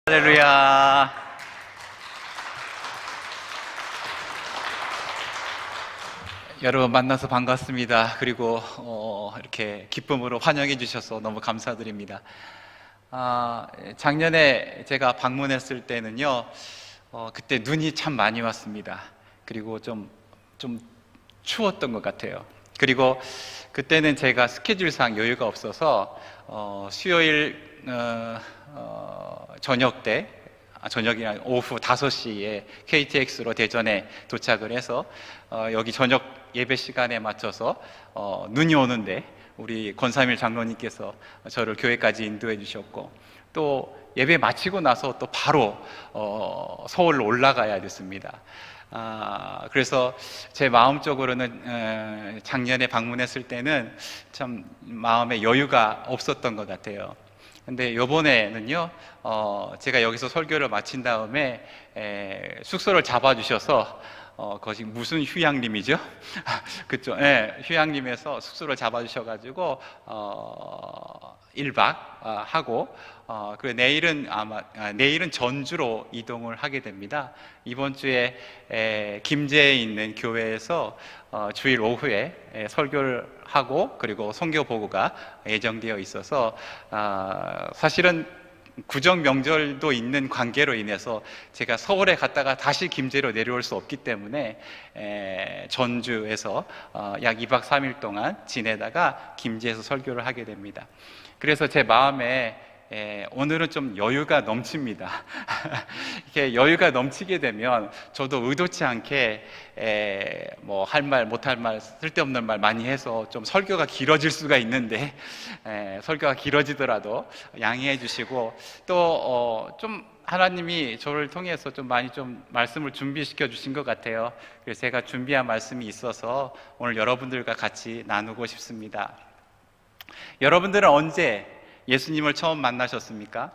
할렐루야. 여러분 만나서 반갑습니다. 그리고 이렇게 기쁨으로 환영해 주셔서 너무 감사드립니다. 작년에 제가 방문했을 때는요, 그때 눈이 참 많이 왔습니다. 그리고 좀 추웠던 것 같아요. 그리고 그때는 제가 스케줄상 여유가 없어서 수요일 저녁 때, 저녁이 아니라 오후 5시에 KTX로 대전에 도착을 해서 여기 저녁 예배 시간에 맞춰서 눈이 오는데 우리 권삼일 장로님께서 저를 교회까지 인도해 주셨고, 또 예배 마치고 나서 또 바로 서울로 올라가야 됐습니다. 그래서 제 마음적으로는 작년에 방문했을 때는 참 마음에 여유가 없었던 것 같아요. 근데 요번에는요, 제가 여기서 설교를 마친 다음에 숙소를 잡아주셔서, 거기 무슨 휴양림이죠? 그쵸? 휴양림에서 숙소를 잡아주셔가지고 1박 하고, 그리고 내일은 전주로 이동을 하게 됩니다. 이번 주에 김제에 있는 교회에서 주일 오후에 설교를 하고, 그리고 선교 보고가 예정되어 있어서 사실은 구정 명절도 있는 관계로 인해서 제가 서울에 갔다가 다시 김제로 내려올 수 없기 때문에 전주에서 약 2박 3일 동안 지내다가 김제에서 설교를 하게 됩니다. 그래서 제 마음에 오늘은 좀 여유가 넘칩니다. 이렇게 여유가 넘치게 되면 저도 의도치 않게 뭐 할 말, 못할 말, 쓸데없는 말 많이 해서 좀 설교가 길어질 수가 있는데, 설교가 길어지더라도 양해해 주시고, 또 좀 하나님이 저를 통해서 좀 많이 좀 말씀을 준비시켜 주신 것 같아요. 그래서 제가 준비한 말씀이 있어서 오늘 여러분들과 같이 나누고 싶습니다. 여러분들은 언제 예수님을 처음 만나셨습니까?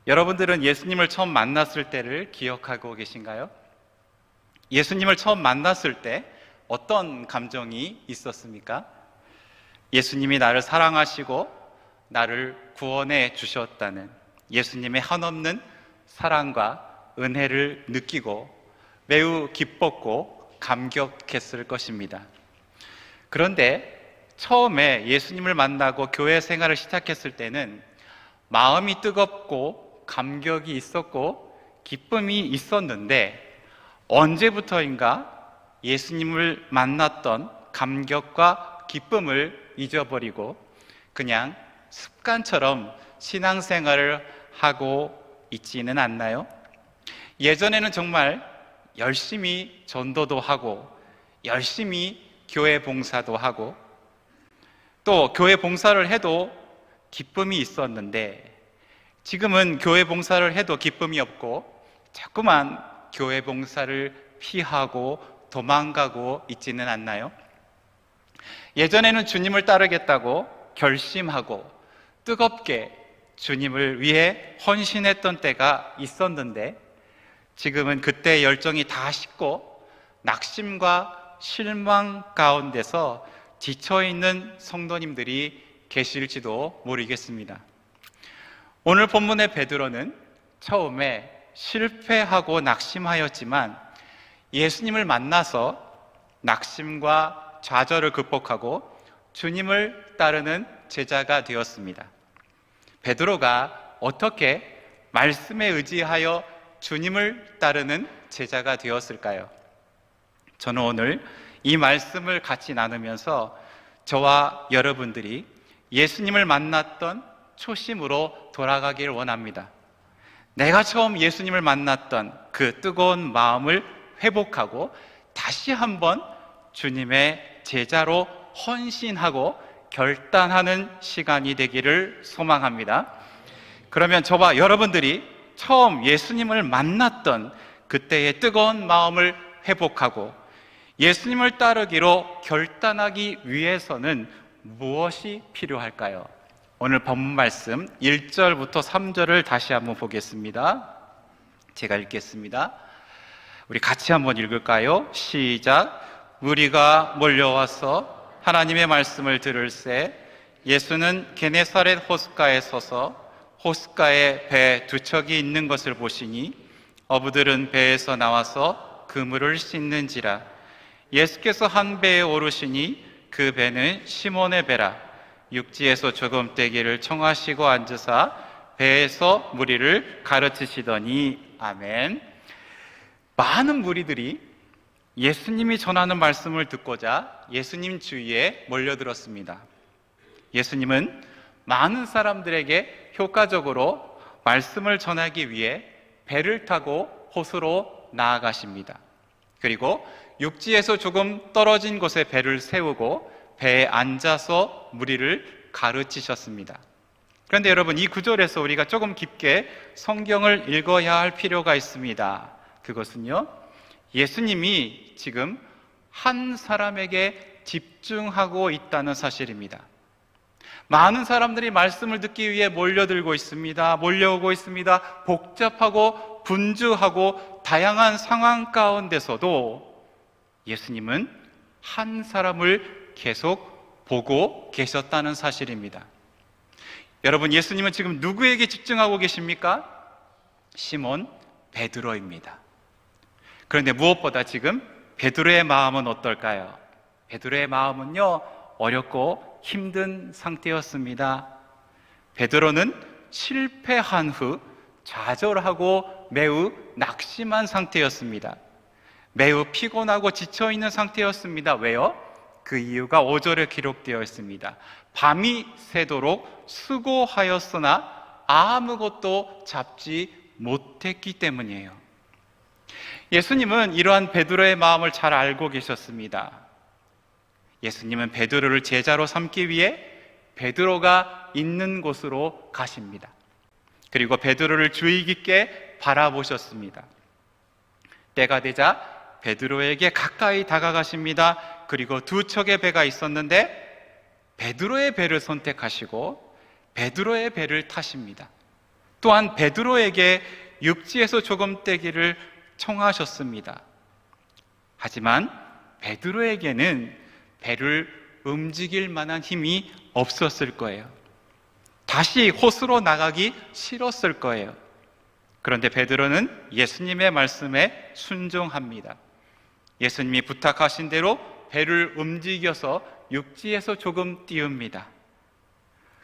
여러분들은 예수님을 처음 만났을 때를 기억하고 계신가요? 예수님을 처음 만났을 때 어떤 감정이 있었습니까? 예수님이 나를 사랑하시고 나를 구원해 주셨다는 예수님의 한없는 사랑과 은혜를 느끼고 매우 기뻤고 감격했을 것입니다. 그런데 처음에 예수님을 만나고 교회 생활을 시작했을 때는 마음이 뜨겁고 감격이 있었고 기쁨이 있었는데, 언제부터인가 예수님을 만났던 감격과 기쁨을 잊어버리고 그냥 습관처럼 신앙생활을 하고 있지는 않나요? 예전에는 정말 열심히 전도도 하고 열심히 교회 봉사도 하고 또 교회 봉사를 해도 기쁨이 있었는데, 지금은 교회 봉사를 해도 기쁨이 없고 자꾸만 교회 봉사를 피하고 도망가고 있지는 않나요? 예전에는 주님을 따르겠다고 결심하고 뜨겁게 주님을 위해 헌신했던 때가 있었는데, 지금은 그때의 열정이 다 식고 낙심과 실망 가운데서 지쳐있는 성도님들이 계실지도 모르겠습니다. 오늘 본문의 베드로는 처음에 실패하고 낙심하였지만 예수님을 만나서 낙심과 좌절을 극복하고 주님을 따르는 제자가 되었습니다. 베드로가 어떻게 말씀에 의지하여 주님을 따르는 제자가 되었을까요? 저는 오늘 이 말씀을 같이 나누면서 저와 여러분들이 예수님을 만났던 초심으로 돌아가길 원합니다. 내가 처음 예수님을 만났던 그 뜨거운 마음을 회복하고 다시 한번 주님의 제자로 헌신하고 결단하는 시간이 되기를 소망합니다. 그러면 저와 여러분들이 처음 예수님을 만났던 그때의 뜨거운 마음을 회복하고 예수님을 따르기로 결단하기 위해서는 무엇이 필요할까요? 오늘 본문 말씀 1절부터 3절을 다시 한번 보겠습니다. 제가 읽겠습니다. 우리 같이 한번 읽을까요? 시작. 무리가 몰려와서 하나님의 말씀을 들을새 예수는 게네사렛 호숫가에 서서 호숫가에 배 두 척이 있는 것을 보시니 어부들은 배에서 나와서 그물을 씻는지라. 예수께서 한 배에 오르시니 그 배는 시몬의 배라. 육지에서 조금 떼기를 청하시고 앉으사 배에서 무리를 가르치시더니. 아멘. 많은 무리들이 예수님이 전하는 말씀을 듣고자 예수님 주위에 몰려들었습니다. 예수님은 많은 사람들에게 효과적으로 말씀을 전하기 위해 배를 타고 호수로 나아가십니다. 그리고 육지에서 조금 떨어진 곳에 배를 세우고 배에 앉아서 무리를 가르치셨습니다. 그런데 여러분, 이 구절에서 우리가 조금 깊게 성경을 읽어야 할 필요가 있습니다. 그것은요, 예수님이 지금 한 사람에게 집중하고 있다는 사실입니다. 많은 사람들이 말씀을 듣기 위해 몰려오고 있습니다. 복잡하고 분주하고 다양한 상황 가운데서도 예수님은 한 사람을 계속 보고 계셨다는 사실입니다. 여러분, 예수님은 지금 누구에게 집중하고 계십니까? 시몬 베드로입니다. 그런데 무엇보다 지금 베드로의 마음은 어떨까요? 베드로의 마음은요, 어렵고 힘든 상태였습니다. 베드로는 실패한 후 좌절하고 매우 낙심한 상태였습니다. 매우 피곤하고 지쳐있는 상태였습니다. 왜요? 그 이유가 5절에 기록되어 있습니다. 밤이 새도록 수고하였으나 아무것도 잡지 못했기 때문이에요. 예수님은 이러한 베드로의 마음을 잘 알고 계셨습니다. 예수님은 베드로를 제자로 삼기 위해 베드로가 있는 곳으로 가십니다. 그리고 베드로를 주의 깊게 바라보셨습니다. 때가 되자 베드로에게 가까이 다가가십니다. 그리고 두 척의 배가 있었는데 베드로의 배를 선택하시고 베드로의 배를 타십니다. 또한 베드로에게 육지에서 조금 떼기를 청하셨습니다. 하지만 베드로에게는 배를 움직일 만한 힘이 없었을 거예요. 다시 호수로 나가기 싫었을 거예요. 그런데 베드로는 예수님의 말씀에 순종합니다. 예수님이 부탁하신 대로 배를 움직여서 육지에서 조금 띄웁니다.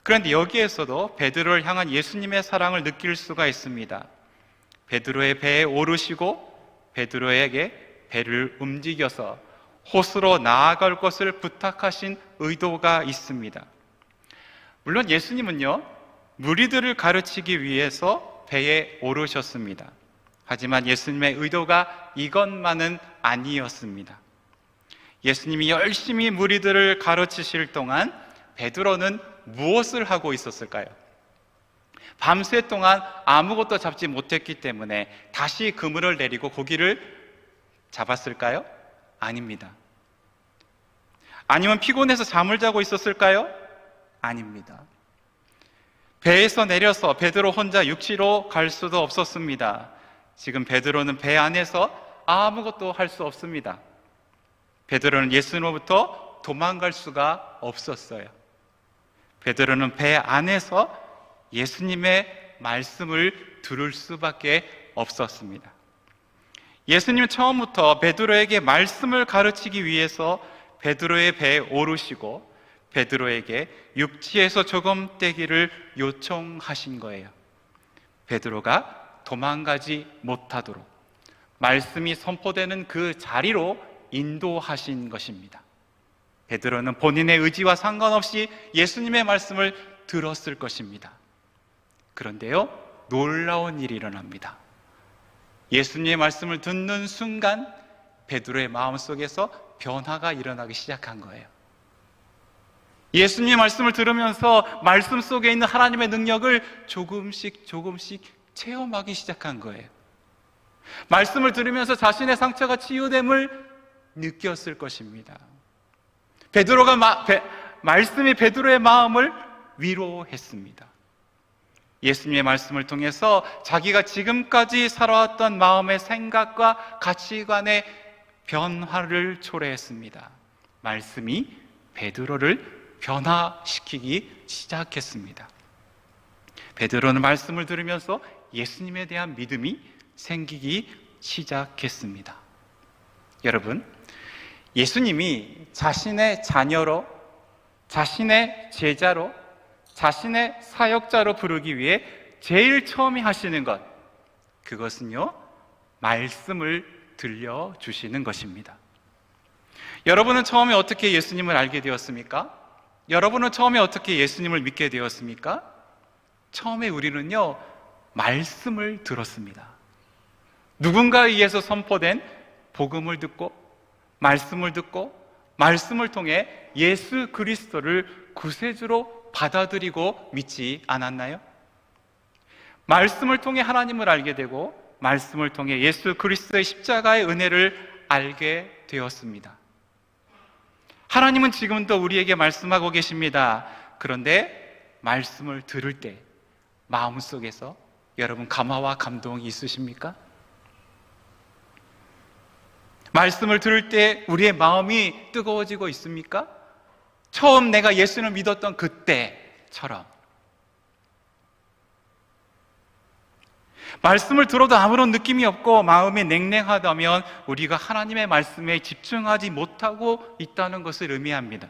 그런데 여기에서도 베드로를 향한 예수님의 사랑을 느낄 수가 있습니다. 베드로의 배에 오르시고 베드로에게 배를 움직여서 호수로 나아갈 것을 부탁하신 의도가 있습니다. 물론 예수님은요, 무리들을 가르치기 위해서 배에 오르셨습니다. 하지만 예수님의 의도가 이것만은 아니었습니다. 예수님이 열심히 무리들을 가르치실 동안 베드로는 무엇을 하고 있었을까요? 밤새 동안 아무것도 잡지 못했기 때문에 다시 그물을 내리고 고기를 잡았을까요? 아닙니다. 아니면 피곤해서 잠을 자고 있었을까요? 아닙니다. 배에서 내려서 베드로 혼자 육지로 갈 수도 없었습니다. 지금 베드로는 배 안에서 아무것도 할 수 없습니다. 베드로는 예수님으로부터 도망갈 수가 없었어요. 베드로는 배 안에서 예수님의 말씀을 들을 수밖에 없었습니다. 예수님은 처음부터 베드로에게 말씀을 가르치기 위해서 베드로의 배에 오르시고 베드로에게 육지에서 조금 떼기를 요청하신 거예요. 베드로가 도망가지 못하도록 말씀이 선포되는 그 자리로 인도하신 것입니다. 베드로는 본인의 의지와 상관없이 예수님의 말씀을 들었을 것입니다. 그런데요, 놀라운 일이 일어납니다. 예수님의 말씀을 듣는 순간 베드로의 마음속에서 변화가 일어나기 시작한 거예요. 예수님의 말씀을 들으면서 말씀 속에 있는 하나님의 능력을 조금씩 체험하기 시작한 거예요. 말씀을 들으면서 자신의 상처가 치유됨을 느꼈을 것입니다. 말씀이 베드로의 마음을 위로했습니다. 예수님의 말씀을 통해서 자기가 지금까지 살아왔던 마음의 생각과 가치관의 변화를 초래했습니다. 말씀이 베드로를 변화시키기 시작했습니다. 베드로는 말씀을 들으면서 예수님에 대한 믿음이 생기기 시작했습니다. 여러분, 예수님이 자신의 자녀로, 자신의 제자로, 자신의 사역자로 부르기 위해 제일 처음에 하시는 것, 그것은요, 말씀을 들려주시는 것입니다. 여러분은 처음에 어떻게 예수님을 알게 되었습니까? 여러분은 처음에 어떻게 예수님을 믿게 되었습니까? 처음에 우리는요, 말씀을 들었습니다. 누군가에 의해서 선포된 복음을 듣고, 말씀을 듣고, 말씀을 통해 예수 그리스도를 구세주로 받아들이고 믿지 않았나요? 말씀을 통해 하나님을 알게 되고, 말씀을 통해 예수 그리스도의 십자가의 은혜를 알게 되었습니다. 하나님은 지금도 우리에게 말씀하고 계십니다. 그런데 말씀을 들을 때 마음속에서 여러분 감화와 감동이 있으십니까? 말씀을 들을 때 우리의 마음이 뜨거워지고 있습니까? 처음 내가 예수를 믿었던 그때처럼. 말씀을 들어도 아무런 느낌이 없고 마음이 냉랭하다면 우리가 하나님의 말씀에 집중하지 못하고 있다는 것을 의미합니다.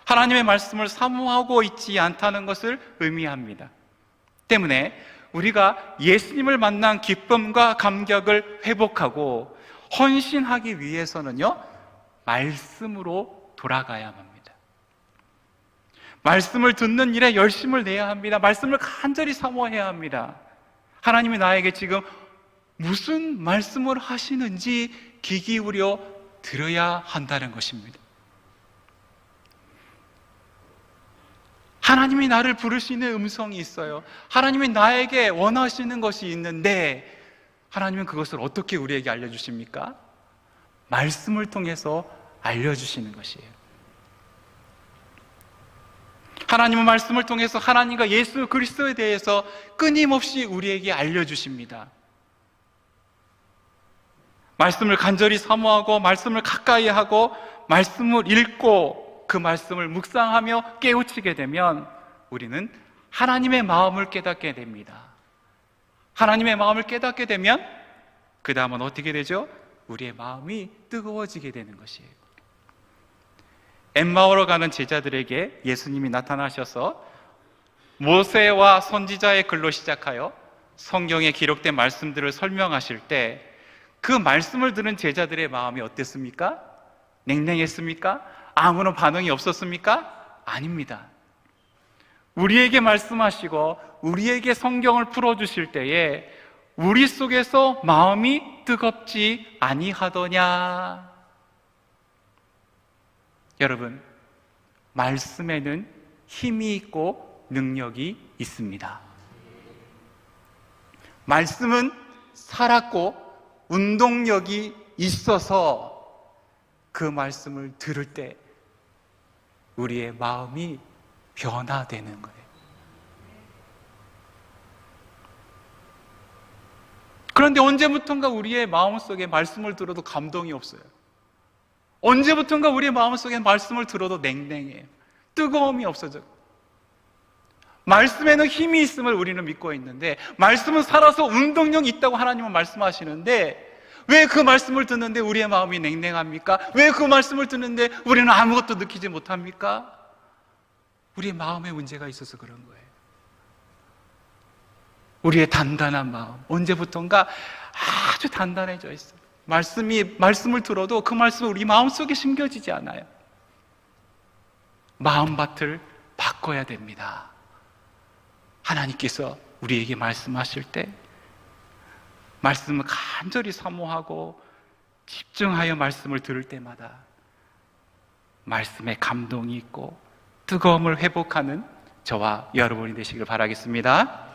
하나님의 말씀을 사모하고 있지 않다는 것을 의미합니다. 때문에 우리가 예수님을 만난 기쁨과 감격을 회복하고 헌신하기 위해서는요, 말씀으로 돌아가야 합니다. 말씀을 듣는 일에 열심을 내야 합니다. 말씀을 간절히 사모해야 합니다. 하나님이 나에게 지금 무슨 말씀을 하시는지 귀 기울여 들어야 한다는 것입니다. 하나님이 나를 부르시는 음성이 있어요. 하나님이 나에게 원하시는 것이 있는데 하나님은 그것을 어떻게 우리에게 알려주십니까? 말씀을 통해서 알려주시는 것이에요. 하나님은 말씀을 통해서 하나님과 예수 그리스도에 대해서 끊임없이 우리에게 알려주십니다. 말씀을 간절히 사모하고 말씀을 가까이 하고 말씀을 읽고 그 말씀을 묵상하며 깨우치게 되면 우리는 하나님의 마음을 깨닫게 됩니다. 하나님의 마음을 깨닫게 되면 그 다음은 어떻게 되죠? 우리의 마음이 뜨거워지게 되는 것이에요. 엠마오로 가는 제자들에게 예수님이 나타나셔서 모세와 선지자의 글로 시작하여 성경에 기록된 말씀들을 설명하실 때 그 말씀을 들은 제자들의 마음이 어땠습니까? 냉랭했습니까? 아무런 반응이 없었습니까? 아닙니다. 우리에게 말씀하시고 우리에게 성경을 풀어주실 때에 우리 속에서 마음이 뜨겁지 아니하더냐? 여러분, 말씀에는 힘이 있고 능력이 있습니다. 말씀은 살았고 운동력이 있어서 그 말씀을 들을 때 우리의 마음이 변화되는 거예요. 그런데 언제부턴가 우리의 마음속에 말씀을 들어도 감동이 없어요. 언제부턴가 우리의 마음속에 말씀을 들어도 냉랭해요. 뜨거움이 없어져요. 말씀에는 힘이 있음을 우리는 믿고 있는데 말씀은 살아서 운동력이 있다고 하나님은 말씀하시는데 왜 그 말씀을 듣는데 우리의 마음이 냉랭합니까? 왜 그 말씀을 듣는데 우리는 아무것도 느끼지 못합니까? 우리의 마음에 문제가 있어서 그런 거예요. 우리의 단단한 마음, 언제부턴가 아주 단단해져 있어요. 말씀을 들어도 그 말씀이 우리 마음속에 심겨지지 않아요. 마음밭을 바꿔야 됩니다. 하나님께서 우리에게 말씀하실 때 말씀을 간절히 사모하고 집중하여 말씀을 들을 때마다 말씀에 감동이 있고 뜨거움을 회복하는 저와 여러분이 되시길 바라겠습니다.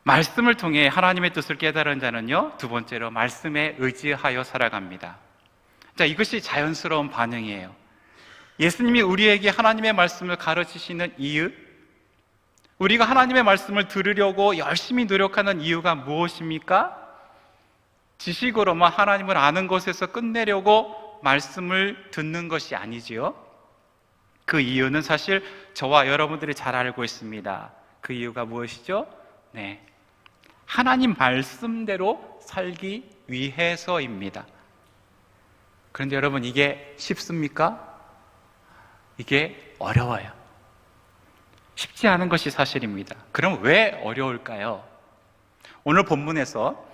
말씀을 통해 하나님의 뜻을 깨달은 자는요, 두 번째로 말씀에 의지하여 살아갑니다. 자, 이것이 자연스러운 반응이에요. 예수님이 우리에게 하나님의 말씀을 가르치시는 이유, 우리가 하나님의 말씀을 들으려고 열심히 노력하는 이유가 무엇입니까? 지식으로만 하나님을 아는 것에서 끝내려고 말씀을 듣는 것이 아니지요. 그 이유는 사실 저와 여러분들이 잘 알고 있습니다. 그 이유가 무엇이죠? 네, 하나님 말씀대로 살기 위해서입니다. 그런데 여러분, 이게 쉽습니까? 이게 어려워요. 쉽지 않은 것이 사실입니다. 그럼 왜 어려울까요? 오늘 본문에서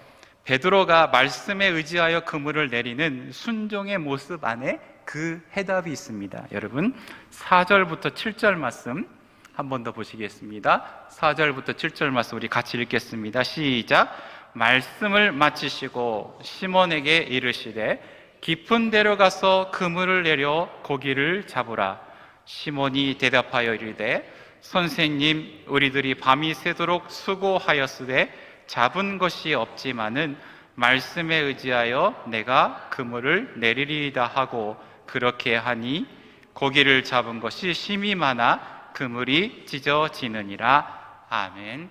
베드로가 말씀에 의지하여 그물을 내리는 순종의 모습 안에 그 해답이 있습니다. 여러분, 4절부터 7절 말씀 한 번 더 보시겠습니다. 4절부터 7절 말씀 우리 같이 읽겠습니다. 시작. 말씀을 마치시고 시몬에게 이르시되 깊은 데로 가서 그물을 내려 고기를 잡으라. 시몬이 대답하여 이르되 선생님, 우리들이 밤이 새도록 수고하였으되 잡은 것이 없지만은 말씀에 의지하여 내가 그물을 내리리이다 하고 그렇게 하니 고기를 잡은 것이 심히 많아 그물이 찢어지느니라. 아멘.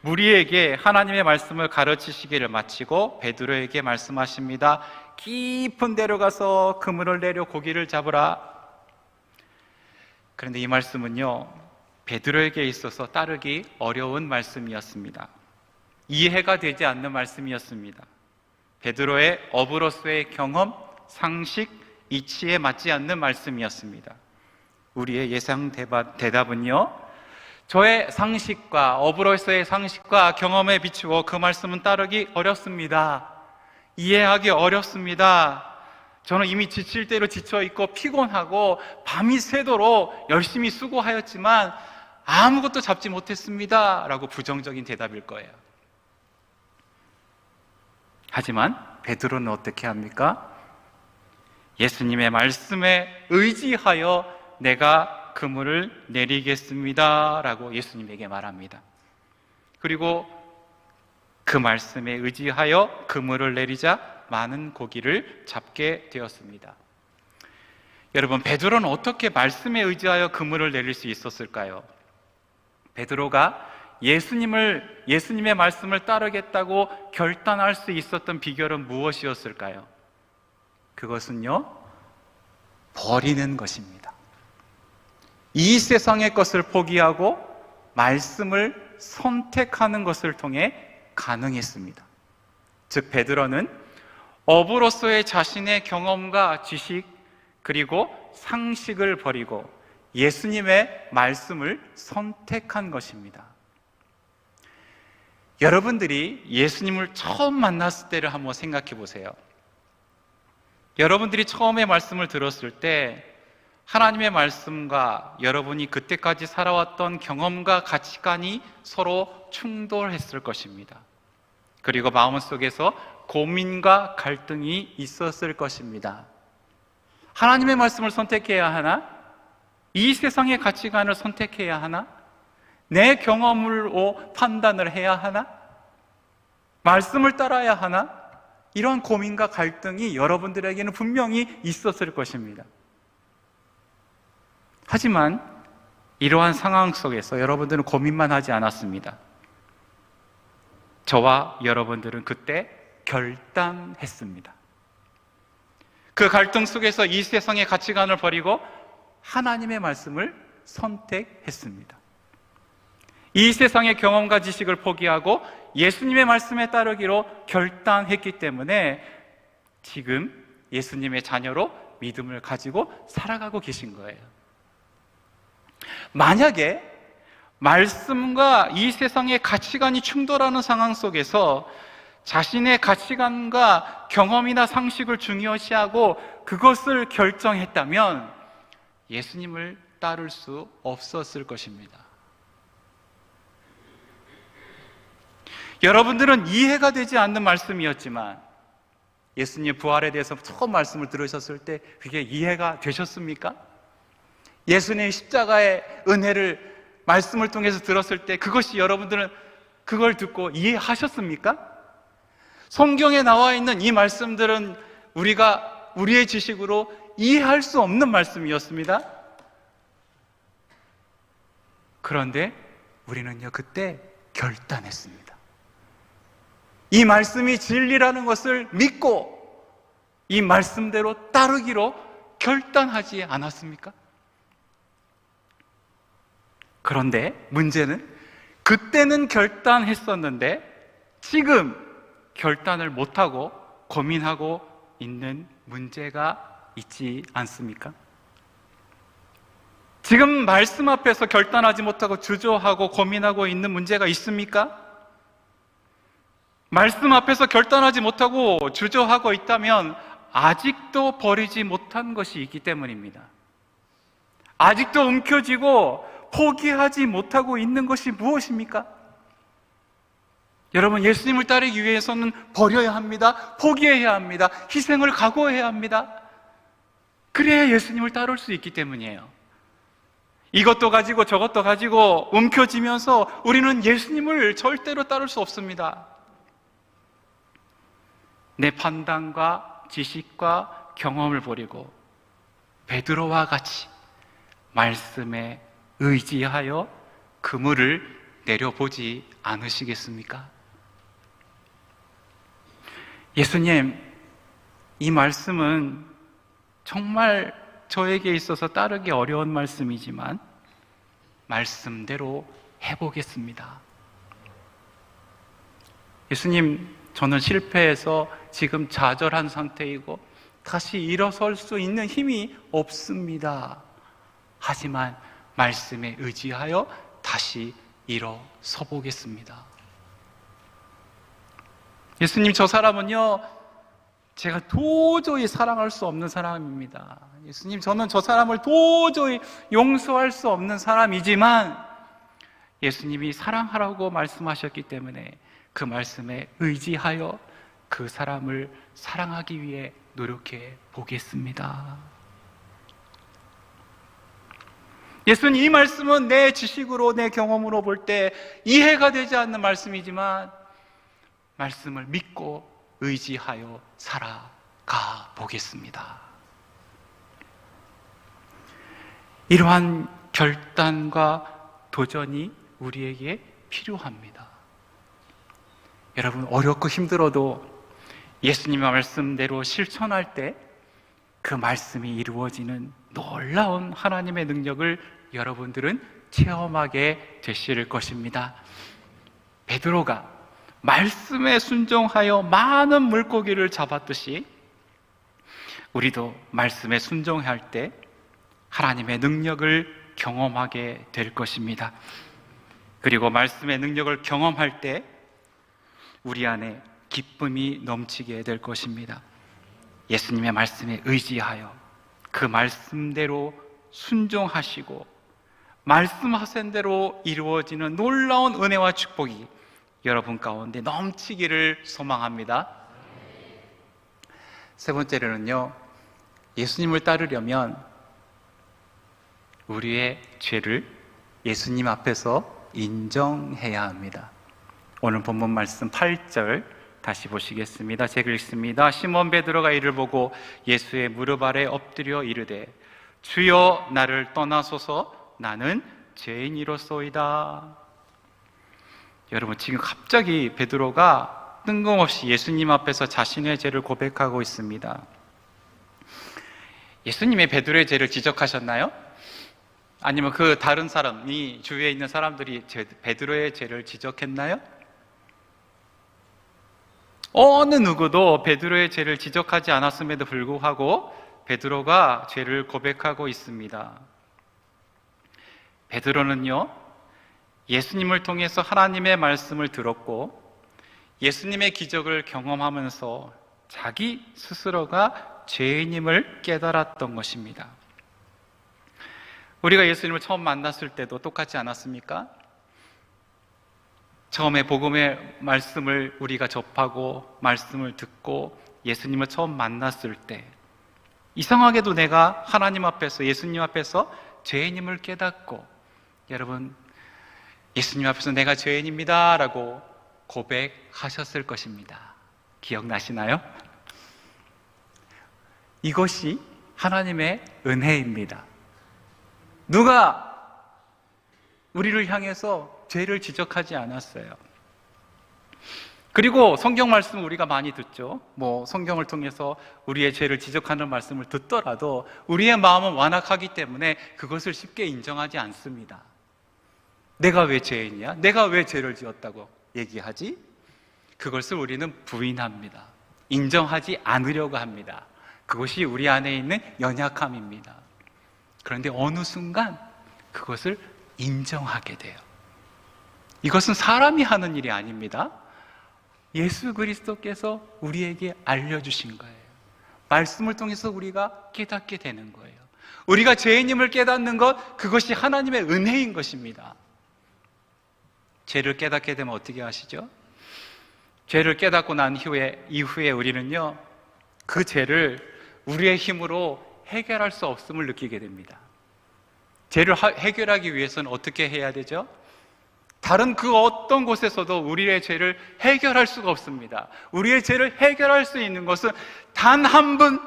무리에게 하나님의 말씀을 가르치시기를 마치고 베드로에게 말씀하십니다. 깊은 데로 가서 그물을 내려 고기를 잡으라. 그런데 이 말씀은요, 베드로에게 있어서 따르기 어려운 말씀이었습니다. 이해가 되지 않는 말씀이었습니다. 베드로의 어부로서의 경험, 상식, 이치에 맞지 않는 말씀이었습니다. 우리의 예상 대답은요, 저의 상식과 어부로서의 상식과 경험에 비추어 그 말씀은 따르기 어렵습니다. 이해하기 어렵습니다. 저는 이미 지칠 대로 지쳐있고 피곤하고 밤이 새도록 열심히 수고하였지만 아무것도 잡지 못했습니다 라고 부정적인 대답일 거예요. 하지만 베드로는 어떻게 합니까? 예수님의 말씀에 의지하여 내가 그물을 내리겠습니다 라고 예수님에게 말합니다. 그리고 그 말씀에 의지하여 그물을 내리자 많은 고기를 잡게 되었습니다. 여러분, 베드로는 어떻게 말씀에 의지하여 그물을 내릴 수 있었을까요? 베드로가 예수님의 말씀을 따르겠다고 결단할 수 있었던 비결은 무엇이었을까요? 그것은요, 버리는 것입니다. 이 세상의 것을 포기하고 말씀을 선택하는 것을 통해 가능했습니다. 즉, 베드로는 어부로서의 자신의 경험과 지식 그리고 상식을 버리고 예수님의 말씀을 선택한 것입니다. 여러분들이 예수님을 처음 만났을 때를 한번 생각해 보세요. 여러분들이 처음에 말씀을 들었을 때 하나님의 말씀과 여러분이 그때까지 살아왔던 경험과 가치관이 서로 충돌했을 것입니다. 그리고 마음속에서 고민과 갈등이 있었을 것입니다. 하나님의 말씀을 선택해야 하나? 이 세상의 가치관을 선택해야 하나? 내 경험으로 판단을 해야 하나? 말씀을 따라야 하나? 이런 고민과 갈등이 여러분들에게는 분명히 있었을 것입니다. 하지만 이러한 상황 속에서 여러분들은 고민만 하지 않았습니다. 저와 여러분들은 그때 결단했습니다. 그 갈등 속에서 이 세상의 가치관을 버리고 하나님의 말씀을 선택했습니다. 이 세상의 경험과 지식을 포기하고 예수님의 말씀에 따르기로 결단했기 때문에 지금 예수님의 자녀로 믿음을 가지고 살아가고 계신 거예요. 만약에 말씀과 이 세상의 가치관이 충돌하는 상황 속에서 자신의 가치관과 경험이나 상식을 중요시하고 그것을 결정했다면 예수님을 따를 수 없었을 것입니다. 여러분들은 이해가 되지 않는 말씀이었지만 예수님 부활에 대해서 처음 말씀을 들으셨을 때 그게 이해가 되셨습니까? 예수님의 십자가의 은혜를 말씀을 통해서 들었을 때 그것이 여러분들은 그걸 듣고 이해하셨습니까? 성경에 나와 있는 이 말씀들은 우리가 우리의 지식으로 이해할 수 없는 말씀이었습니다. 그런데 우리는요, 그때 결단했습니다. 이 말씀이 진리라는 것을 믿고 이 말씀대로 따르기로 결단하지 않았습니까? 그런데 문제는 그때는 결단했었는데 지금 결단을 못하고 고민하고 있는 문제가 있지 않습니까? 지금 말씀 앞에서 결단하지 못하고 주저하고 고민하고 있는 문제가 있습니까? 말씀 앞에서 결단하지 못하고 주저하고 있다면 아직도 버리지 못한 것이 있기 때문입니다. 아직도 움켜쥐고 포기하지 못하고 있는 것이 무엇입니까? 여러분, 예수님을 따르기 위해서는 버려야 합니다. 포기해야 합니다. 희생을 각오해야 합니다. 그래야 예수님을 따를 수 있기 때문이에요. 이것도 가지고 저것도 가지고 움켜쥐면서 우리는 예수님을 절대로 따를 수 없습니다. 내 판단과 지식과 경험을 버리고 베드로와 같이 말씀에 의지하여 그물을 내려보지 않으시겠습니까? 예수님, 이 말씀은 정말 저에게 있어서 따르기 어려운 말씀이지만 말씀대로 해보겠습니다. 예수님, 저는 실패해서 지금 좌절한 상태이고 다시 일어설 수 있는 힘이 없습니다. 하지만 말씀에 의지하여 다시 일어서 보겠습니다. 예수님, 저 사람은요, 제가 도저히 사랑할 수 없는 사람입니다. 예수님, 저는 저 사람을 도저히 용서할 수 없는 사람이지만 예수님이 사랑하라고 말씀하셨기 때문에 그 말씀에 의지하여 그 사람을 사랑하기 위해 노력해 보겠습니다. 예수님, 이 말씀은 내 지식으로, 내 경험으로 볼 때 이해가 되지 않는 말씀이지만 말씀을 믿고 의지하여 살아가 보겠습니다. 이러한 결단과 도전이 우리에게 필요합니다. 여러분, 어렵고 힘들어도 예수님의 말씀대로 실천할 때 그 말씀이 이루어지는 놀라운 하나님의 능력을 여러분들은 체험하게 되실 것입니다. 베드로가 말씀에 순종하여 많은 물고기를 잡았듯이 우리도 말씀에 순종할 때 하나님의 능력을 경험하게 될 것입니다. 그리고 말씀의 능력을 경험할 때 우리 안에 기쁨이 넘치게 될 것입니다. 예수님의 말씀에 의지하여 그 말씀대로 순종하시고 말씀하신 대로 이루어지는 놀라운 은혜와 축복이 여러분 가운데 넘치기를 소망합니다. 세 번째로는요, 예수님을 따르려면 우리의 죄를 예수님 앞에서 인정해야 합니다. 오늘 본문 말씀 8절 다시 보시겠습니다. 제가 읽습니다. 시몬 베드로가 이를 보고 예수의 무릎 아래 엎드려 이르되 주여, 나를 떠나소서, 나는 죄인이로소이다. 여러분, 지금 갑자기 베드로가 뜬금없이 예수님 앞에서 자신의 죄를 고백하고 있습니다. 예수님이 베드로의 죄를 지적하셨나요? 아니면 그 다른 사람이 주위에 있는 사람들이 베드로의 죄를 지적했나요? 어느 누구도 베드로의 죄를 지적하지 않았음에도 불구하고 베드로가 죄를 고백하고 있습니다. 베드로는요, 예수님을 통해서 하나님의 말씀을 들었고 예수님의 기적을 경험하면서 자기 스스로가 죄인임을 깨달았던 것입니다. 우리가 예수님을 처음 만났을 때도 똑같지 않았습니까? 처음에 복음의 말씀을 우리가 접하고 말씀을 듣고 예수님을 처음 만났을 때 이상하게도 내가 하나님 앞에서, 예수님 앞에서 죄인임을 깨닫고, 여러분, 예수님 앞에서 내가 죄인입니다 라고 고백하셨을 것입니다. 기억나시나요? 이것이 하나님의 은혜입니다. 누가 우리를 향해서 죄를 지적하지 않았어요. 그리고 성경 말씀 우리가 많이 듣죠. 성경을 통해서 우리의 죄를 지적하는 말씀을 듣더라도 우리의 마음은 완악하기 때문에 그것을 쉽게 인정하지 않습니다. 내가 왜 죄인이야? 내가 왜 죄를 지었다고 얘기하지? 그것을 우리는 부인합니다. 인정하지 않으려고 합니다. 그것이 우리 안에 있는 연약함입니다. 그런데 어느 순간 그것을 인정하게 돼요. 이것은 사람이 하는 일이 아닙니다. 예수 그리스도께서 우리에게 알려주신 거예요. 말씀을 통해서 우리가 깨닫게 되는 거예요. 우리가 죄인임을 깨닫는 것, 그것이 하나님의 은혜인 것입니다. 죄를 깨닫게 되면 어떻게 하시죠? 죄를 깨닫고 난 이후에 우리는요, 그 죄를 우리의 힘으로 해결할 수 없음을 느끼게 됩니다. 죄를 해결하기 위해서는 어떻게 해야 되죠? 다른 그 어떤 곳에서도 우리의 죄를 해결할 수가 없습니다. 우리의 죄를 해결할 수 있는 것은 단 한 분,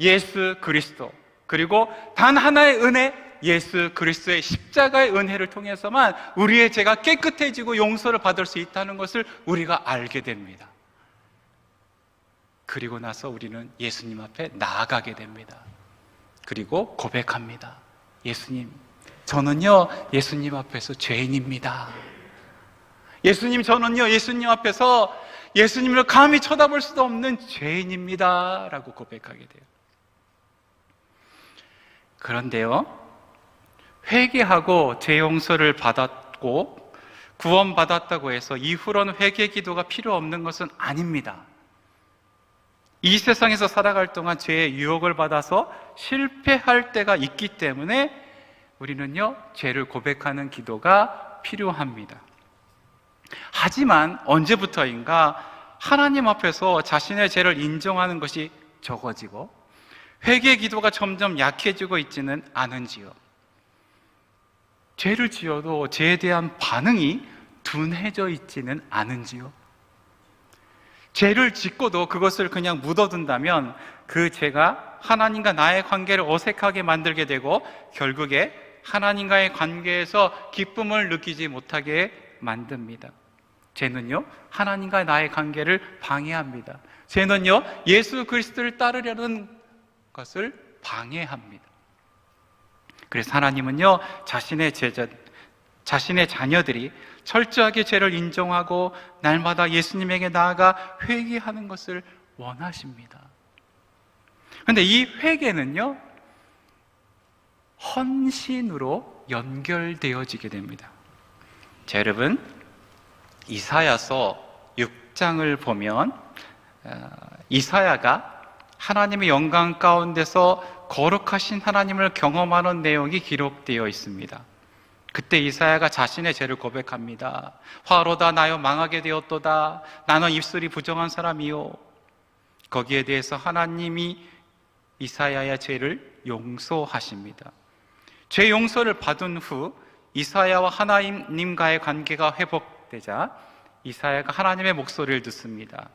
예수 그리스도, 그리고 단 하나의 은혜, 예수 그리스도의 십자가의 은혜를 통해서만 우리의 죄가 깨끗해지고 용서를 받을 수 있다는 것을 우리가 알게 됩니다. 그리고 나서 우리는 예수님 앞에 나아가게 됩니다. 그리고 고백합니다. 예수님, 저는요, 예수님 앞에서 죄인입니다. 예수님, 저는요, 예수님 앞에서 예수님을 감히 쳐다볼 수도 없는 죄인입니다. 라고 고백하게 돼요. 그런데요, 회개하고 죄 용서를 받았고 구원받았다고 해서 이후로는 회개 기도가 필요 없는 것은 아닙니다. 이 세상에서 살아갈 동안 죄의 유혹을 받아서 실패할 때가 있기 때문에 우리는요, 죄를 고백하는 기도가 필요합니다. 하지만 언제부터인가 하나님 앞에서 자신의 죄를 인정하는 것이 적어지고 회개 기도가 점점 약해지고 있지는 않은지요? 죄를 지어도 죄에 대한 반응이 둔해져 있지는 않은지요? 죄를 짓고도 그것을 그냥 묻어둔다면 그 죄가 하나님과 나의 관계를 어색하게 만들게 되고 결국에 하나님과의 관계에서 기쁨을 느끼지 못하게 만듭니다. 죄는요, 하나님과 나의 관계를 방해합니다. 죄는요, 예수 그리스도를 따르려는 것을 방해합니다. 그래서 하나님은요, 자신의 자녀들이 철저하게 죄를 인정하고 날마다 예수님에게 나아가 회개하는 것을 원하십니다. 그런데 이 회개는요, 헌신으로 연결되어지게 됩니다. 자, 여러분, 이사야서 6장을 보면 이사야가 하나님의 영광 가운데서 거룩하신 하나님을 경험하는 내용이 기록되어 있습니다. 그때 이사야가 자신의 죄를 고백합니다. 화로다 나여 망하게 되었도다. 나는 입술이 부정한 사람이요. 거기에 대해서 하나님이 이사야의 죄를 용서하십니다. 죄 용서를 받은 후 이사야와 하나님과의 관계가 회복되자 이사야가 하나님의 목소리를 듣습니다.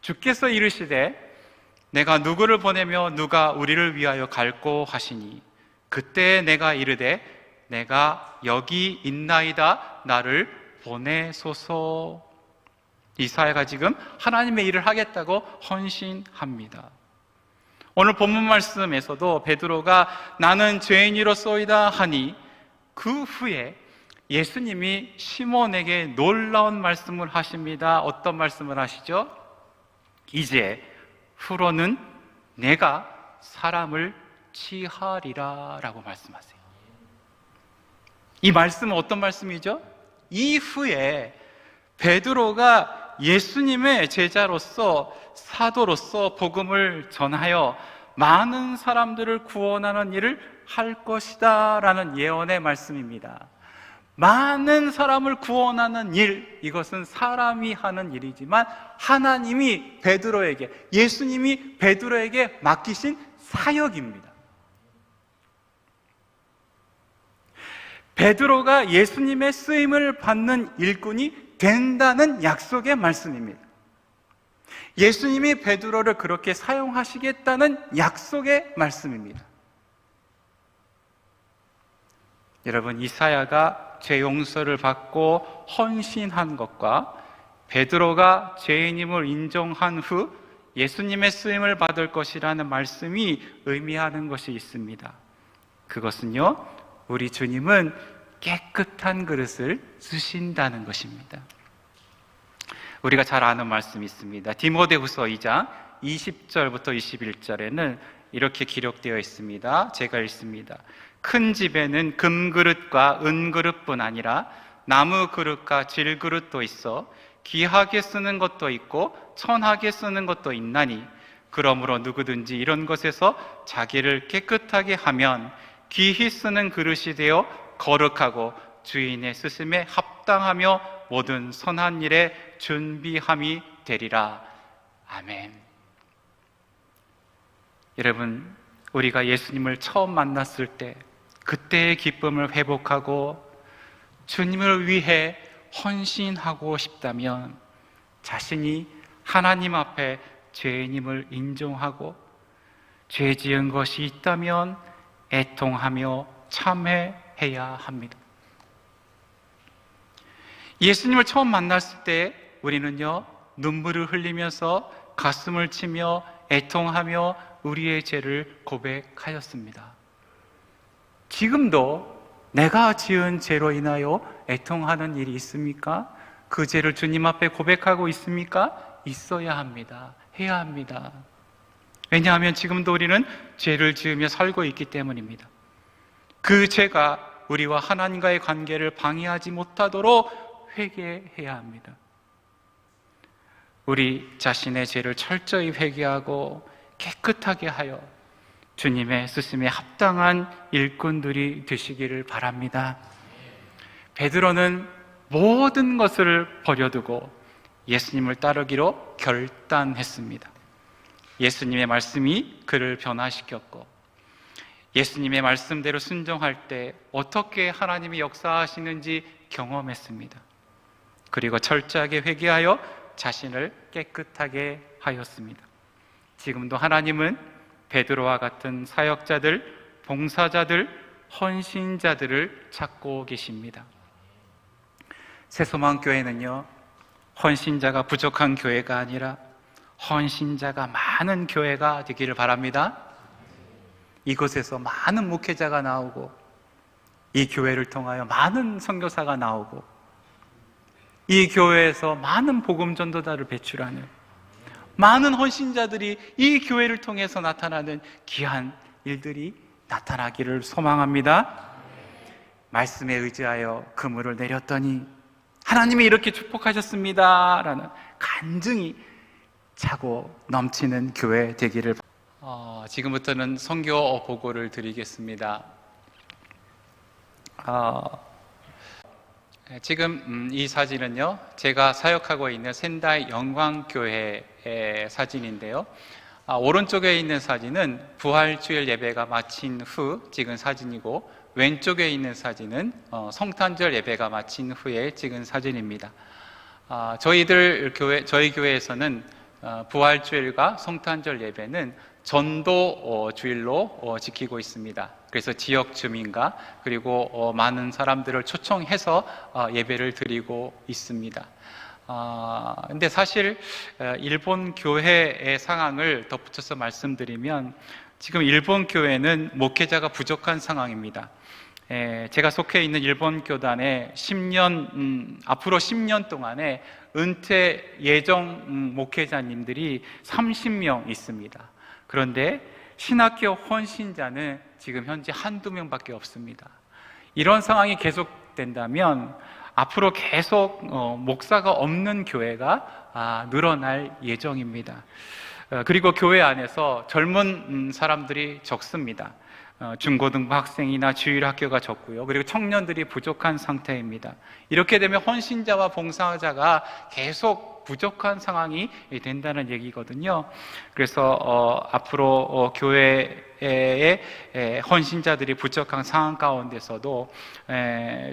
주께서 이르시되 내가 누구를 보내며 누가 우리를 위하여 갈꼬 하시니 그때 내가 이르되 내가 여기 있나이다 나를 보내소서. 이사야가 지금 하나님의 일을 하겠다고 헌신합니다. 오늘 본문 말씀에서도 베드로가 나는 죄인이로소이다 하니 그 후에 예수님이 시몬에게 놀라운 말씀을 하십니다. 어떤 말씀을 하시죠? 이제 후로는 내가 사람을 치하리라 라고 말씀하세요. 이 말씀은 어떤 말씀이죠? 이후에 베드로가 예수님의 제자로서 사도로서 복음을 전하여 많은 사람들을 구원하는 일을 할 것이다 라는 예언의 말씀입니다. 많은 사람을 구원하는 일, 이것은 사람이 하는 일이지만 하나님이 베드로에게, 예수님이 베드로에게 맡기신 사역입니다. 베드로가 예수님의 쓰임을 받는 일꾼이 된다는 약속의 말씀입니다. 예수님이 베드로를 그렇게 사용하시겠다는 약속의 말씀입니다. 여러분, 이사야가 죄 용서를 받고 헌신한 것과 베드로가 죄인임을 인정한 후 예수님의 쓰임을 받을 것이라는 말씀이 의미하는 것이 있습니다. 그것은요, 우리 주님은 깨끗한 그릇을 주신다는 것입니다. 우리가 잘 아는 말씀이 있습니다. 디모데후서 2장 20절부터 21절에는 이렇게 기록되어 있습니다. 제가 읽습니다. 큰 집에는 금그릇과 은그릇뿐 아니라 나무 그릇과 질그릇도 있어 귀하게 쓰는 것도 있고 천하게 쓰는 것도 있나니, 그러므로 누구든지 이런 것에서 자기를 깨끗하게 하면 귀히 쓰는 그릇이 되어 거룩하고 주인의 쓰심에 합당하며 모든 선한 일에 준비함이 되리라. 아멘. 여러분, 우리가 예수님을 처음 만났을 때 그때의 기쁨을 회복하고 주님을 위해 헌신하고 싶다면 자신이 하나님 앞에 죄인임을 인정하고 죄 지은 것이 있다면 애통하며 참회해야 합니다. 예수님을 처음 만났을 때 우리는요, 눈물을 흘리면서 가슴을 치며 애통하며 우리의 죄를 고백하였습니다. 지금도 내가 지은 죄로 인하여 애통하는 일이 있습니까? 그 죄를 주님 앞에 고백하고 있습니까? 있어야 합니다. 해야 합니다. 왜냐하면 지금도 우리는 죄를 지으며 살고 있기 때문입니다. 그 죄가 우리와 하나님과의 관계를 방해하지 못하도록 회개해야 합니다. 우리 자신의 죄를 철저히 회개하고 깨끗하게 하여 주님의 쓰심에 합당한 일꾼들이 되시기를 바랍니다. 베드로는 모든 것을 버려두고 예수님을 따르기로 결단했습니다. 예수님의 말씀이 그를 변화시켰고, 예수님의 말씀대로 순종할 때 어떻게 하나님이 역사하시는지 경험했습니다. 그리고 철저하게 회개하여 자신을 깨끗하게 하였습니다. 지금도 하나님은 베드로와 같은 사역자들, 봉사자들, 헌신자들을 찾고 계십니다. 새소망교회는요, 헌신자가 부족한 교회가 아니라 헌신자가 많은 교회가 되기를 바랍니다. 이곳에서 많은 목회자가 나오고, 이 교회를 통하여 많은 선교사가 나오고, 이 교회에서 많은 복음 전도자를 배출하는 많은 헌신자들이 이 교회를 통해서 나타나는 귀한 일들이 나타나기를 소망합니다. 말씀에 의지하여 그물을 내렸더니 하나님이 이렇게 축복하셨습니다 라는 간증이 차고 넘치는 교회 되기를. 지금부터는 선교 보고를 드리겠습니다. 지금 이 사진은요, 제가 사역하고 있는 센다이 영광교회의 사진인데요, 오른쪽에 있는 사진은 부활주일 예배가 마친 후 찍은 사진이고, 왼쪽에 있는 사진은 성탄절 예배가 마친 후에 찍은 사진입니다. 저희 교회에서는 부활주일과 성탄절 예배는 전도 주일로 지키고 있습니다. 그래서 지역 주민과 그리고 많은 사람들을 초청해서 예배를 드리고 있습니다. 근데 사실 일본 교회의 상황을 덧붙여서 말씀드리면 지금 일본 교회는 목회자가 부족한 상황입니다. 제가 속해 있는 일본 교단에 앞으로 10년 동안에 은퇴 예정 목회자님들이 30명 있습니다. 그런데 신학교 헌신자는 지금 현재 한두 명밖에 없습니다. 이런 상황이 계속된다면 앞으로 계속 목사가 없는 교회가 늘어날 예정입니다. 그리고 교회 안에서 젊은 사람들이 적습니다. 중고등부 학생이나 주일학교가 적고요. 그리고 청년들이 부족한 상태입니다. 이렇게 되면 헌신자와 봉사자가 계속 부족한 상황이 된다는 얘기거든요. 그래서 앞으로 교회의 헌신자들이 부족한 상황 가운데서도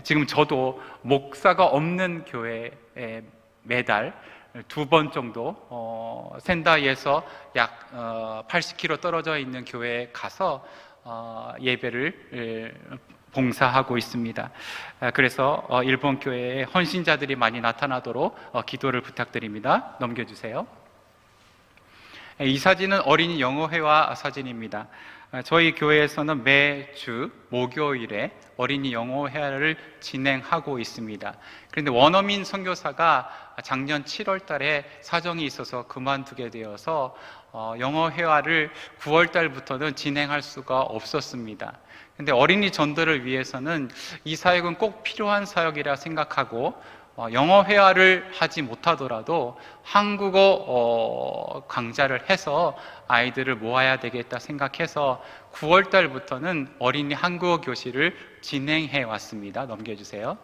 지금 저도 목사가 없는 교회에 매달 2번 정도 센다이에서 약 80km 떨어져 있는 교회에 가서 예배를 봉사하고 있습니다. 그래서 일본 교회에 헌신자들이 많이 나타나도록 기도를 부탁드립니다. 넘겨주세요. 이 사진은 어린이 영어회화 사진입니다. 저희 교회에서는 매주 목요일에 어린이 영어 회화를 진행하고 있습니다. 그런데 원어민 선교사가 작년 7월 달에 사정이 있어서 그만두게 되어서 영어 회화를 9월 달부터는 진행할 수가 없었습니다. 근데 어린이 전도를 위해서는 이 사역은 꼭 필요한 사역이라 생각하고 영어 회화를 하지 못하더라도 한국어 강좌를 해서 아이들을 모아야 되겠다 생각해서 9월 달부터는 어린이 한국어 교실을 진행해 왔습니다. 넘겨주세요.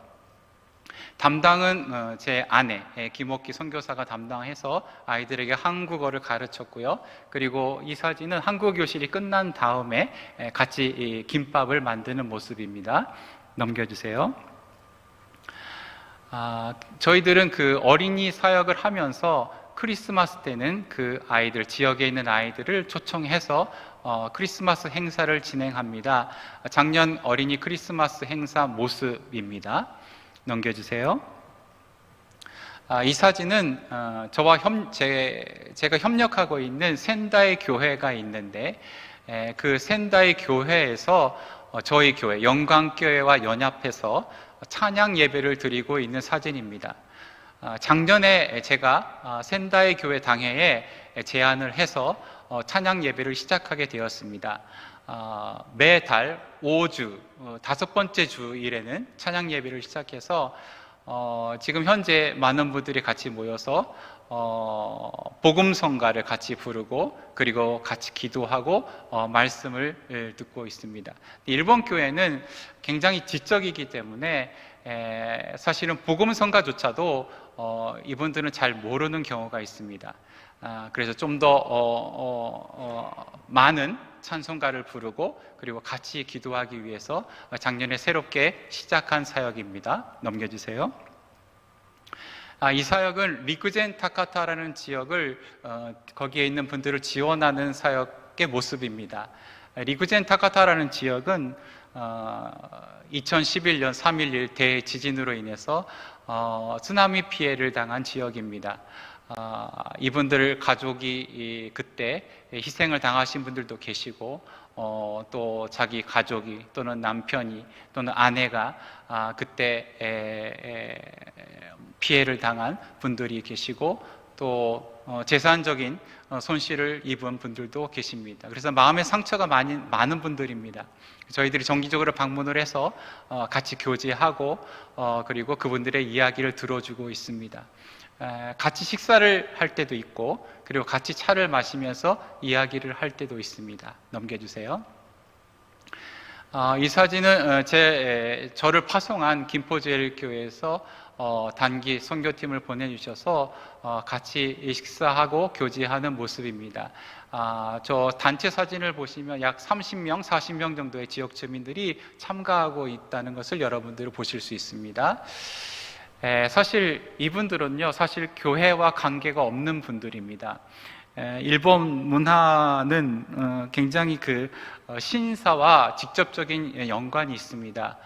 담당은 제 아내 김옥기 선교사가 담당해서 아이들에게 한국어를 가르쳤고요. 그리고 이 사진은 한국어 교실이 끝난 다음에 같이 김밥을 만드는 모습입니다. 넘겨주세요. 저희들은 그 어린이 사역을 하면서 크리스마스 때는 그 아이들, 지역에 있는 아이들을 초청해서 크리스마스 행사를 진행합니다. 작년 어린이 크리스마스 행사 모습입니다. 넘겨주세요. 이 사진은 저와 제가 협력하고 있는 센다이 교회가 있는데 그 센다이 교회에서 저희 교회 영광교회와 연합해서 찬양 예배를 드리고 있는 사진입니다. 작년에 제가 센다이 교회 당회에 제안을 해서 찬양 예배를 시작하게 되었습니다. 매달 5주, 5번째 주일에는 찬양 예배를 시작해서 지금 현재 많은 분들이 같이 모여서 복음성가를 같이 부르고 그리고 같이 기도하고 말씀을 듣고 있습니다. 일본 교회는 굉장히 지적이기 때문에 사실은 복음성가조차도 이분들은 잘 모르는 경우가 있습니다. 그래서 좀 더 많은 찬송가를 부르고 그리고 같이 기도하기 위해서 작년에 새롭게 시작한 사역입니다. 넘겨주세요. 이 사역은 리쿠젠 타카타라는 지역을 거기에 있는 분들을 지원하는 사역의 모습입니다. 리쿠젠 타카타라는 지역은 2011년 3.11 대지진으로 인해서 쓰나미 피해를 당한 지역입니다. 이분들 가족이 그때 희생을 당하신 분들도 계시고 또 자기 가족이 또는 남편이 또는 아내가 그때 피해를 당한 분들이 계시고 또 재산적인 손실을 입은 분들도 계십니다. 그래서 마음의 상처가 많은 분들입니다. 저희들이 정기적으로 방문을 해서 같이 교제하고 그리고 그분들의 이야기를 들어주고 있습니다. 같이 식사를 할 때도 있고 그리고 같이 차를 마시면서 이야기를 할 때도 있습니다. 넘겨주세요. 이 사진은 저를 파송한 김포제일교회에서 단기 선교팀을 보내주셔서 같이 식사하고 교제하는 모습입니다. 저 단체 사진을 보시면 약 30명, 40명 정도의 지역 주민들이 참가하고 있다는 것을 여러분들이 보실 수 있습니다. 사실 이분들은요, 사실 교회와 관계가 없는 분들입니다. 일본 문화는 굉장히 그 신사와 직접적인 연관이 있습니다.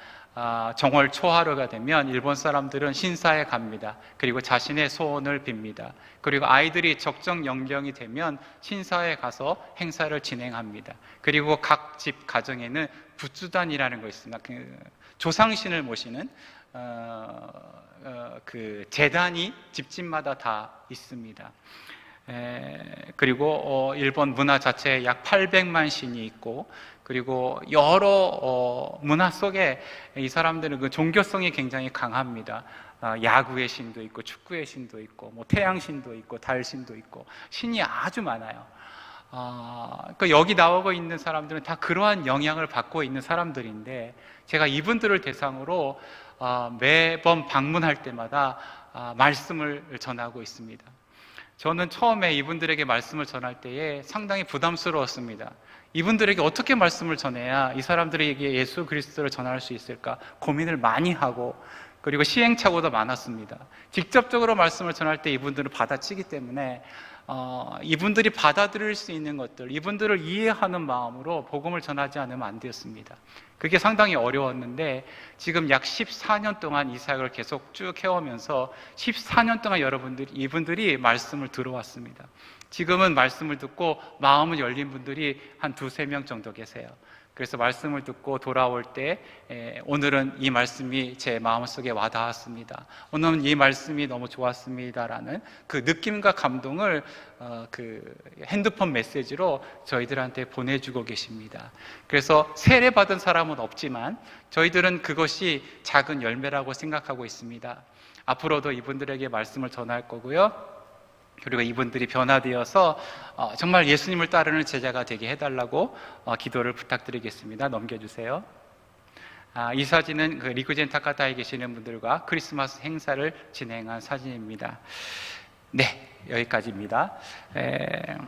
정월 초하루가 되면 일본 사람들은 신사에 갑니다. 그리고 자신의 소원을 빕니다. 그리고 아이들이 적정 연령이 되면 신사에 가서 행사를 진행합니다. 그리고 각 집 가정에는 부주단이라는 거 있습니다. 그 조상신을 모시는 그 재단이 집집마다 다 있습니다. 그리고 일본 문화 자체에 약 800만 신이 있고 그리고 여러 문화 속에 이 사람들은 그 종교성이 굉장히 강합니다. 야구의 신도 있고 축구의 신도 있고 뭐 태양신도 있고 달신도 있고 신이 아주 많아요. 그러니까 여기 나오고 있는 사람들은 다 그러한 영향을 받고 있는 사람들인데 제가 이분들을 대상으로 매번 방문할 때마다 말씀을 전하고 있습니다. 저는 처음에 이분들에게 말씀을 전할 때에 상당히 부담스러웠습니다. 이분들에게 어떻게 말씀을 전해야 이 사람들에게 예수 그리스도를 전할 수 있을까 고민을 많이 하고 그리고 시행착오도 많았습니다. 직접적으로 말씀을 전할 때 이분들은 받아치기 때문에 이분들이 받아들일 수 있는 것들, 이분들을 이해하는 마음으로 복음을 전하지 않으면 안 되었습니다. 그게 상당히 어려웠는데 지금 약 14년 동안 이 사역을 계속 쭉 해오면서 14년 동안 이분들이 말씀을 들어왔습니다. 지금은 말씀을 듣고 마음을 열린 분들이 한 2-3명 정도 계세요. 그래서 말씀을 듣고 돌아올 때 오늘은 이 말씀이 제 마음속에 와닿았습니다. 오늘은 이 말씀이 너무 좋았습니다라는 그 느낌과 감동을 그 핸드폰 메시지로 저희들한테 보내주고 계십니다. 그래서 세례받은 사람은 없지만 저희들은 그것이 작은 열매라고 생각하고 있습니다. 앞으로도 이분들에게 말씀을 전할 거고요. 그리고 이분들이 변화되어서 정말 예수님을 따르는 제자가 되게 해달라고 기도를 부탁드리겠습니다. 넘겨주세요. 이 사진은 그 리쿠젠 타카타에 계시는 분들과 크리스마스 행사를 진행한 사진입니다. 네, 여기까지입니다.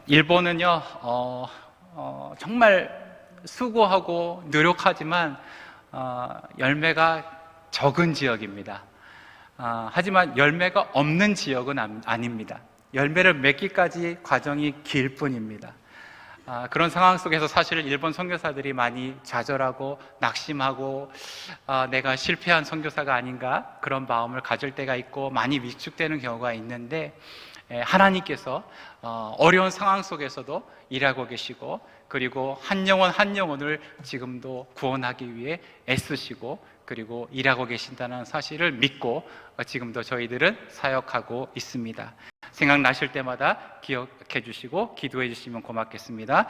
일본은요, 정말 수고하고 노력하지만 열매가 적은 지역입니다. 하지만 열매가 없는 지역은 아닙니다. 열매를 맺기까지 과정이 길 뿐입니다. 그런 상황 속에서 사실 일본 선교사들이 많이 좌절하고 낙심하고 내가 실패한 선교사가 아닌가 그런 마음을 가질 때가 있고 많이 위축되는 경우가 있는데 하나님께서 어려운 상황 속에서도 일하고 계시고 그리고 한 영혼 한 영혼을 지금도 구원하기 위해 애쓰시고 그리고 일하고 계신다는 사실을 믿고 지금도 저희들은 사역하고 있습니다. 생각나실 때마다 기억해 주시고 기도해 주시면 고맙겠습니다.